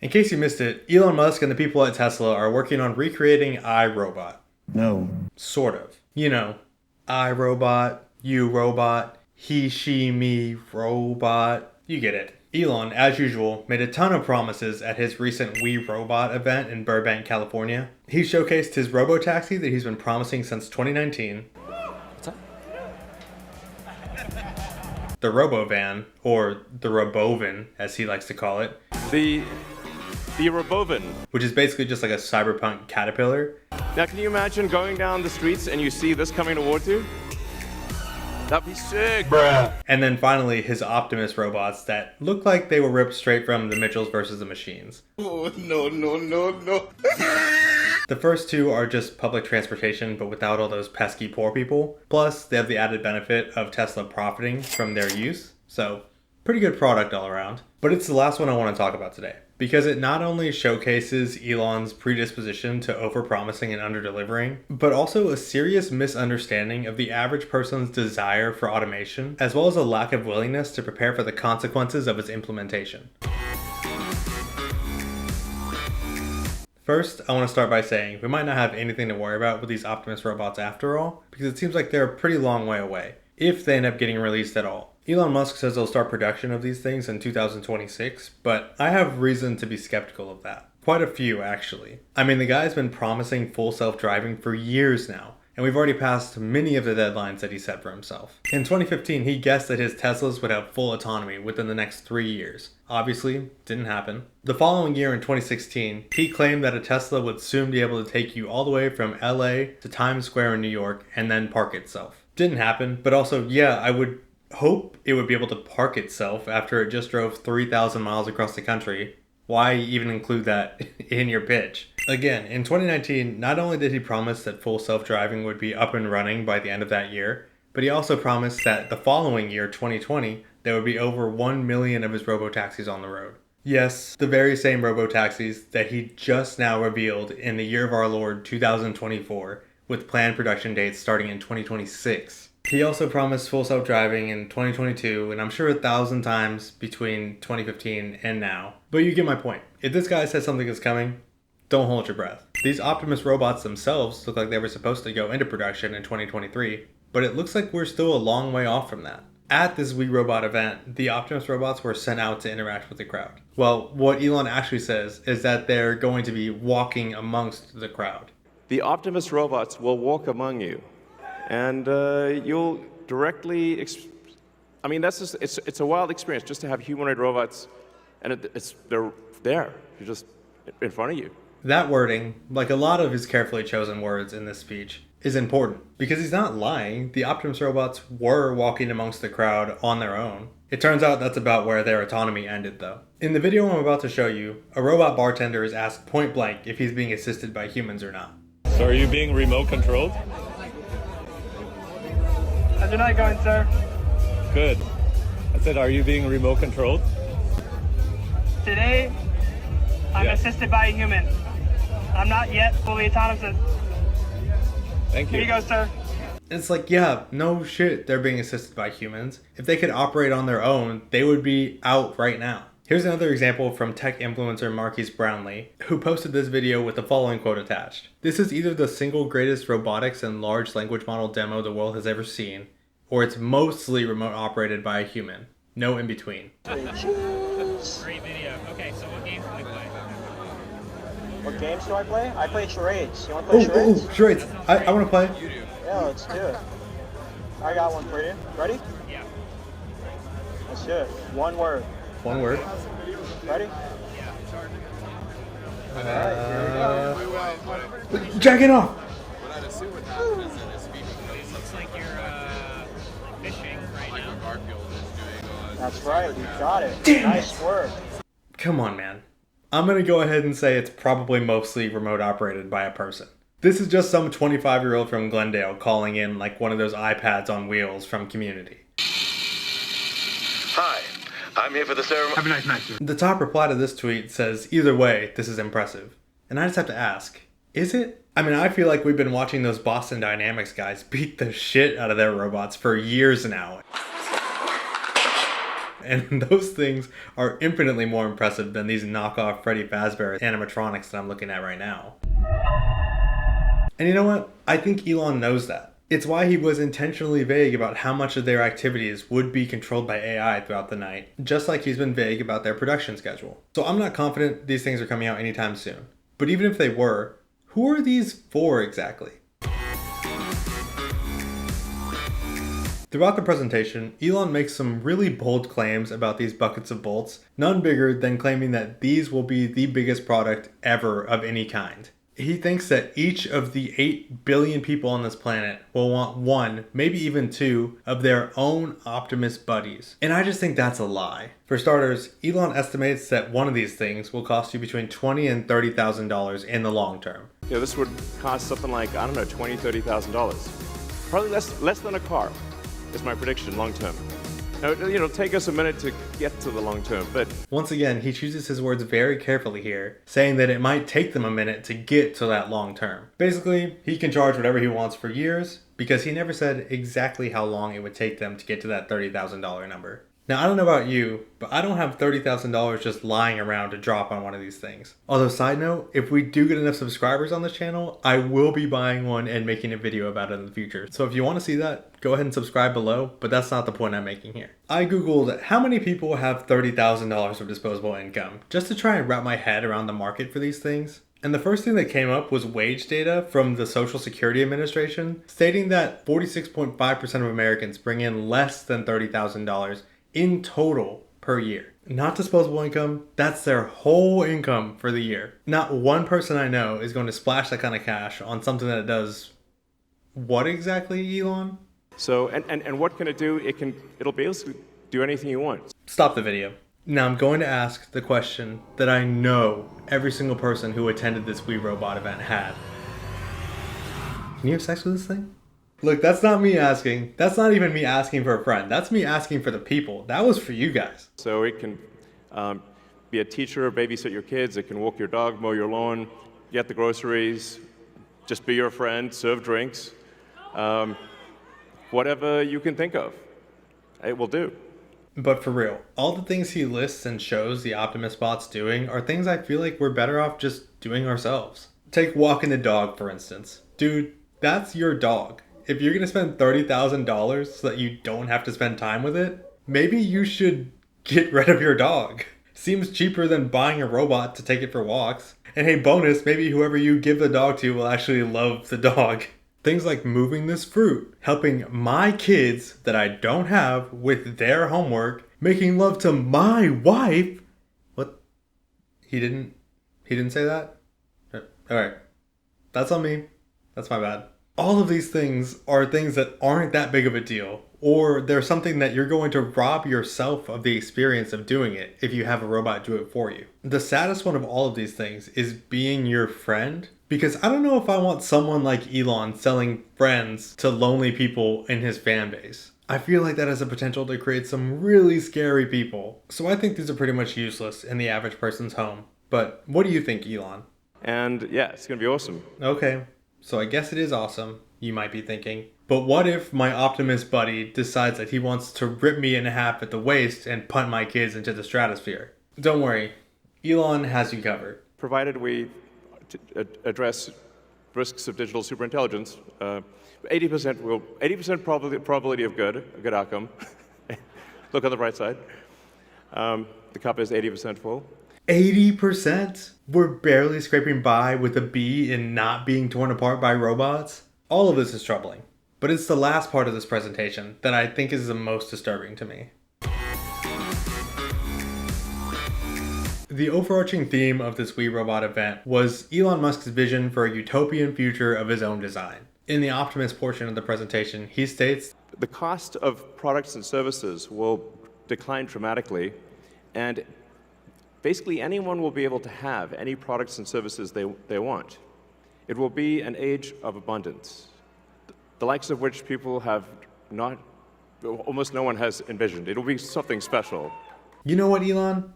In case you missed it, Elon Musk and the people at Tesla are working on recreating iRobot. No. Sort of. You know, iRobot, you robot, he, she, me, robot. You get it. Elon, as usual, made a ton of promises at his recent We Robot event in Burbank, California. He showcased his Robotaxi that he's been promising since 2019. What's up? The Robovan, or the Robovan, as he likes to call it. The Robovan. Which is basically just like a cyberpunk caterpillar. Now, can you imagine going down the streets and you see this coming towards you? That'd be sick. Bruh. And then finally, his Optimus robots that look like they were ripped straight from the Mitchells versus the Machines. Oh, no. The first two are just public transportation, but without all those pesky poor people. Plus, they have the added benefit of Tesla profiting from their use. So, pretty good product all around. But it's the last one I want to talk about today, because it not only showcases Elon's predisposition to overpromising and underdelivering, but also a serious misunderstanding of the average person's desire for automation, as well as a lack of willingness to prepare for the consequences of its implementation. First, I want to start by saying we might not have anything to worry about with these Optimus robots after all, because it seems like they're a pretty long way away, if they end up getting released at all. Elon Musk says they'll start production of these things in 2026, but I have reason to be skeptical of that. Quite a few, actually. I mean, the guy's been promising full self-driving for years now, and we've already passed many of the deadlines that he set for himself. In 2015, he guessed that his Teslas would have full autonomy within the next 3 years. Obviously, didn't happen. The following year in 2016, he claimed that a Tesla would soon be able to take you all the way from LA to Times Square in New York and then park itself. Didn't happen, but also, yeah, I would hope it would be able to park itself after it just drove 3,000 miles across the country. Why even include that in your pitch? Again, in 2019, not only did he promise that full self-driving would be up and running by the end of that year, but he also promised that the following year, 2020, there would be over 1 million of his robotaxis on the road. Yes, the very same robotaxis that he just now revealed in the year of our Lord 2024, with planned production dates starting in 2026. He also promised full self-driving in 2022, and I'm sure 1,000 times between 2015 and now. But you get my point. If this guy says something is coming, don't hold your breath. These Optimus robots themselves look like they were supposed to go into production in 2023, but it looks like we're still a long way off from that. At this We Robot event, the Optimus robots were sent out to interact with the crowd. Well, what Elon actually says is that they're going to be walking amongst the crowd. The Optimus robots will walk among you, and you'll directly. I mean, that's just it's a wild experience just to have humanoid robots, and they're there. You're just in front of you. That wording, like a lot of his carefully chosen words in this speech, is important because he's not lying. The Optimus robots were walking amongst the crowd on their own. It turns out that's about where their autonomy ended, though. In the video I'm about to show you, a robot bartender is asked point blank if he's being assisted by humans or not. So are you being remote controlled? How's your night going, sir? Good. I said, are you being remote controlled? Today, I'm Yes. assisted by a human. I'm not yet fully autonomous. Thank Here you. you go, sir. It's like, yeah, no shit, they're being assisted by humans. If they could operate on their own, they would be out right now. Here's another example from tech influencer Marquise Brownlee, who posted this video with the following quote attached. This is either the single greatest robotics and large language model demo the world has ever seen, or it's mostly remote operated by a human. No in between. Great video. Okay, so what games do we play? What games do I play? I play charades. You want to play charades? Oh, charades. I want to play. Yeah, let's do it. I got one for you. Ready? Yeah. Let's do it. One word. One word. Ready? Jack it off. Looks like you're fishing right now. That's right. You got it. Damn Nice work. Come on, man. I'm gonna go ahead and say it's probably mostly remote operated by a person. This is just some 25-year-old from Glendale calling in like one of those iPads on wheels from Community. Hi, I'm here for the ceremony. Have a nice night, sir. The top reply to this tweet says, either way, this is impressive. And I just have to ask, is it? I mean, I feel like we've been watching those Boston Dynamics guys beat the shit out of their robots for years now. And those things are infinitely more impressive than these knockoff Freddy Fazbear animatronics that I'm looking at right now. And you know what? I think Elon knows that. It's why he was intentionally vague about how much of their activities would be controlled by AI throughout the night, just like he's been vague about their production schedule. So I'm not confident these things are coming out anytime soon. But even if they were, who are these for exactly? Throughout the presentation, Elon makes some really bold claims about these buckets of bolts, none bigger than claiming that these will be the biggest product ever of any kind. He thinks that each of the 8 billion people on this planet will want 1, maybe even 2, of their own Optimus buddies. And I just think that's a lie. For starters, Elon estimates that one of these things will cost you between $20,000 and $30,000 in the long term. You know, this would cost something like, I don't know, $20,000, $30,000. Probably less than a car, is my prediction long term. Now, it'll take us a minute to get to the long term, but... Once again, he chooses his words very carefully here, saying that it might take them a minute to get to that long term. Basically, he can charge whatever he wants for years, because he never said exactly how long it would take them to get to that $30,000 number. Now, I don't know about you, but I don't have $30,000 just lying around to drop on one of these things. Although, side note, if we do get enough subscribers on this channel, I will be buying one and making a video about it in the future. So if you want to see that, go ahead and subscribe below, but that's not the point I'm making here. I googled how many people have $30,000 of disposable income, just to try and wrap my head around the market for these things. And the first thing that came up was wage data from the Social Security Administration, stating that 46.5% of Americans bring in less than $30,000 in total per year. Not disposable income, that's their whole income for the year. Not one person I know is going to splash that kind of cash on something that does what exactly, Elon? So, and what can it do? It'll basically do anything you want. Stop the video. Now I'm going to ask the question that I know every single person who attended this We Robot event had. Can you have sex with this thing? Look, that's not me asking. That's not even me asking for a friend. That's me asking for the people. That was for you guys. So it can be a teacher, babysit your kids. It can walk your dog, mow your lawn, get the groceries, just be your friend, serve drinks. Whatever you can think of, it will do. But for real, all the things he lists and shows the Optimus bots doing are things I feel like we're better off just doing ourselves. Take walking the dog, for instance. Dude, that's your dog. If you're gonna spend $30,000 so that you don't have to spend time with it, maybe you should get rid of your dog. Seems cheaper than buying a robot to take it for walks. And hey, bonus, maybe whoever you give the dog to will actually love the dog. Things like moving this fruit, helping my kids that I don't have with their homework, making love to my wife. What? He didn't say that? Alright. That's on me. That's my bad. All of these things are things that aren't that big of a deal, or they're something that you're going to rob yourself of the experience of doing it if you have a robot do it for you. The saddest one of all of these things is being your friend, because I don't know if I want someone like Elon selling friends to lonely people in his fan base. I feel like that has the potential to create some really scary people. So I think these are pretty much useless in the average person's home. But what do you think, Elon? And yeah, it's gonna be awesome. Okay. So I guess it is awesome, you might be thinking. But what if my Optimus buddy decides that he wants to rip me in half at the waist and punt my kids into the stratosphere? Don't worry, Elon has you covered. Provided we address risks of digital superintelligence, 80% probability of good, a good outcome. Look on the bright side. The cup is 80% full. 80%? We're barely scraping by with a B in not being torn apart by robots? All of this is troubling. But it's the last part of this presentation that I think is the most disturbing to me. The overarching theme of this We Robot event was Elon Musk's vision for a utopian future of his own design. In the Optimus portion of the presentation, he states, "The cost of products and services will decline dramatically, and basically anyone will be able to have any products and services they want. It will be an age of abundance, the likes of which people have not, almost no one has envisioned. It'll be something special." You know what, Elon?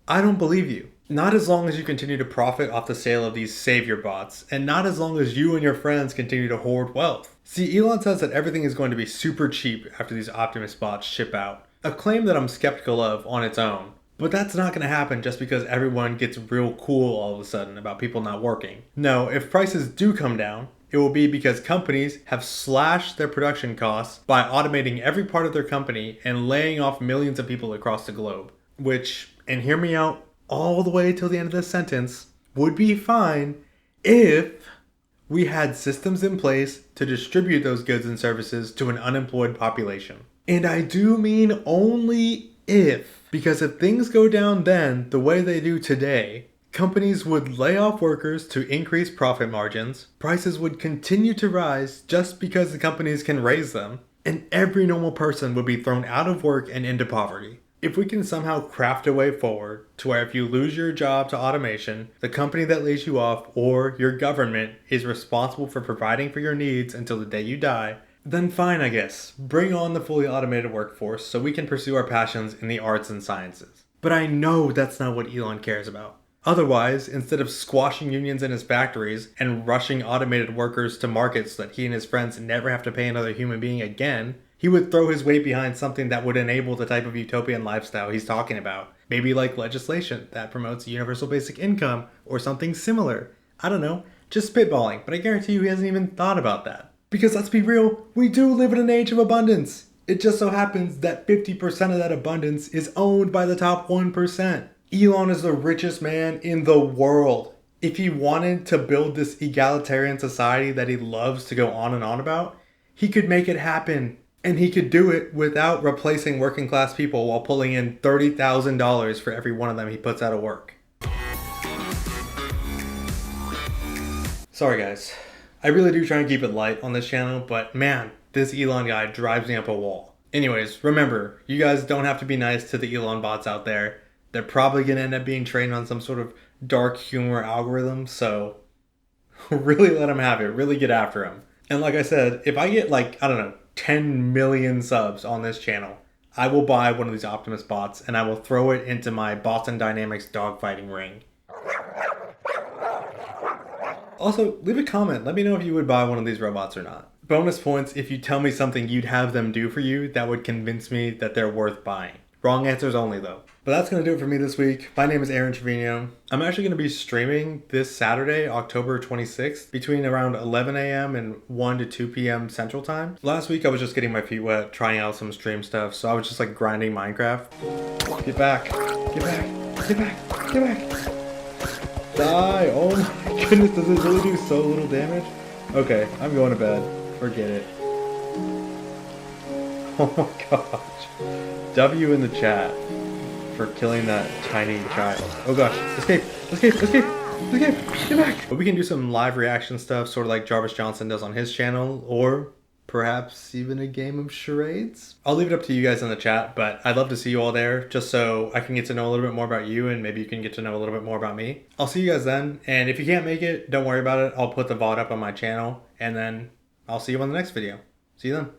I don't believe you. Not as long as you continue to profit off the sale of these savior bots, and not as long as you and your friends continue to hoard wealth. See, Elon says that everything is going to be super cheap after these Optimus bots ship out. A claim that I'm skeptical of on its own. But that's not going to happen just because everyone gets real cool all of a sudden about people not working. No, if prices do come down, it will be because companies have slashed their production costs by automating every part of their company and laying off millions of people across the globe. Which, and hear me out all the way till the end of this sentence, would be fine if we had systems in place to distribute those goods and services to an unemployed population. And I do mean only if. Because if things go down then the way they do today, companies would lay off workers to increase profit margins, prices would continue to rise just because the companies can raise them, and every normal person would be thrown out of work and into poverty. If we can somehow craft a way forward to where if you lose your job to automation, the company that lays you off or your government is responsible for providing for your needs until the day you die, then fine, I guess. Bring on the fully automated workforce so we can pursue our passions in the arts and sciences. But I know that's not what Elon cares about. Otherwise, instead of squashing unions in his factories and rushing automated workers to markets so that he and his friends never have to pay another human being again, he would throw his weight behind something that would enable the type of utopian lifestyle he's talking about. Maybe like legislation that promotes universal basic income or something similar. I don't know, just spitballing, but I guarantee you he hasn't even thought about that. Because let's be real, we do live in an age of abundance. It just so happens that 50% of that abundance is owned by the top 1%. Elon is the richest man in the world. If he wanted to build this egalitarian society that he loves to go on and on about, he could make it happen. And he could do it without replacing working class people while pulling in $30,000 for every one of them he puts out of work. Sorry guys. I really do try and keep it light on this channel, but man, this Elon guy drives me up a wall. Anyways, remember, you guys don't have to be nice to the Elon bots out there. They're probably going to end up being trained on some sort of dark humor algorithm, so really let them have it. Really get after them. And like I said, if I get 10 million subs on this channel, I will buy one of these Optimus bots and I will throw it into my Boston Dynamics dogfighting ring. Also, leave a comment. Let me know if you would buy one of these robots or not. Bonus points if you tell me something you'd have them do for you that would convince me that they're worth buying. Wrong answers only though. But that's going to do it for me this week. My name is Aaron Trevino. I'm actually going to be streaming this Saturday, October 26th, between around 11 a.m. and 1 to 2 p.m. Central Time. Last week I was just getting my feet wet, trying out some stream stuff, so I was just grinding Minecraft. Get back. Get back. Get back. Get back. Die! Oh my goodness, does this really do so little damage? Okay, I'm going to bed. Forget it. Oh my gosh. W in the chat for killing that tiny child. Oh gosh, escape! Escape! Escape! Escape! Get back! But we can do some live reaction stuff, sort of like Jarvis Johnson does on his channel, or perhaps even a game of charades? I'll leave it up to you guys in the chat, but I'd love to see you all there just so I can get to know a little bit more about you and maybe you can get to know a little bit more about me. I'll see you guys then, and if you can't make it, don't worry about it. I'll put the VOD up on my channel, and then I'll see you on the next video. See you then.